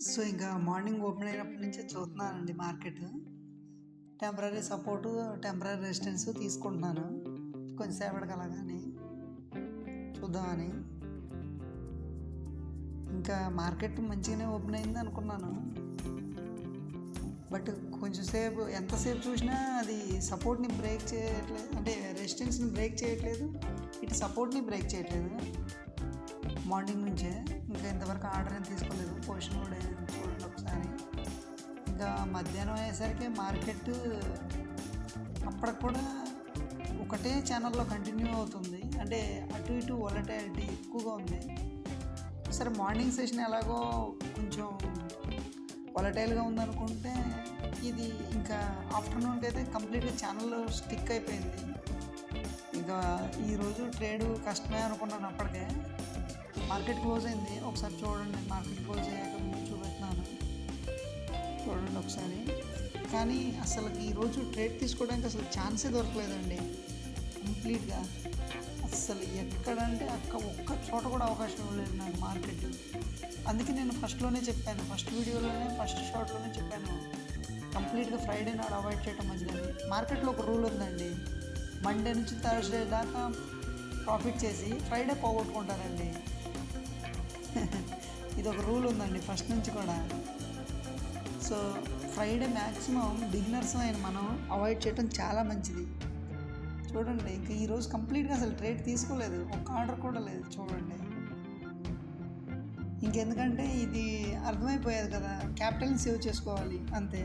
So, ఇంకా morning open అయినప్పటి నుంచే చూస్తున్నానండి market. Temporary support, temporary resistance తీసుకుంటున్నాను. కొంచెం సేపటికి అలాగని చూద్దామని. ఇంకా మార్కెట్ మంచిగానే ఓపెన్ అయింది అనుకున్నాను. బట్ కొంచెం సేపు ఎంతసేపు చూసినా అది సపోర్ట్‌ని బ్రేక్ చేయట్లేదు. అంటే రెసిస్టెన్స్‌ని బ్రేక్ చేయట్లేదు. ఇటు సపోర్ట్‌ని బ్రేక్ చేయట్లేదు. మార్నింగ్ నుంచే. ఇంకా ఇంతవరకు ఆర్డర్ ఏం తీసుకోలేదు. పొజిషన్ కూడా చూడండి ఒకసారి. ఇంకా మధ్యాహ్నం అయ్యేసరికి మార్కెట్ అప్పటికి కూడా ఒకటే ఛానల్లో కంటిన్యూ అవుతుంది. అంటే అటు ఇటు వొలటాలిటీ ఎక్కువగా ఉంది. సరే మార్నింగ్ సెషన్ ఎలాగో కొంచెం వొలటైల్‌గా ఉందనుకుంటే ఇది ఇంకా ఆఫ్టర్‌నూన్‌కి అయితే కంప్లీట్‌గా ఛానల్ స్టిక్ అయిపోయింది. ఇంకా ఈరోజు ట్రేడు కష్టమే అనుకున్నాను అప్పటికే. మార్కెట్ క్లోజ్ అయింది. ఒకసారి చూడండి, మార్కెట్ క్లోజ్ అయ్యాక మీకు చూపెడుతున్నాను. చూడండి ఒకసారి. కానీ అసలు ఈరోజు ట్రేడ్ తీసుకోవడానికి అసలు ఛాన్సే దొరకలేదండి. కంప్లీట్‌గా అస్సలు ఎక్కడంటే ఒక్క చోట కూడా అవకాశం ఇవ్వలేదు నాకు మార్కెట్. అందుకే నేను ఫస్ట్‌లోనే చెప్పాను. ఫస్ట్ వీడియోలోనే ఫస్ట్ షాట్‌లోనే చెప్పాను. కంప్లీట్‌గా ఫ్రైడే నాడు అవాయిడ్ చేయడం మంచిదని. మార్కెట్‌లో ఒక రూల్ ఉందండి. మండే నుంచి థర్స్‌డే దాకా ప్రాఫిట్ చేసి ఫ్రైడే పోగొట్టుకుంటారండి. ఇదొక రూల్ ఉందండి ఫస్ట్ నుంచి కూడా. సో, ఫ్రైడే మ్యాక్సిమం బిగినర్స్ అయిన మనం అవాయిడ్ చేయడం చాలా మంచిది. చూడండి ఇంక ఈరోజు కంప్లీట్‌గా అసలు ట్రేడ్ తీసుకోలేదు. ఒక్క ఆర్డర్ కూడా లేదు చూడండి. ఇంకెందుకంటే ఇది అర్థమైపోయేది కదా! క్యాపిటల్‌ని సేవ్ చేసుకోవాలి అంతే.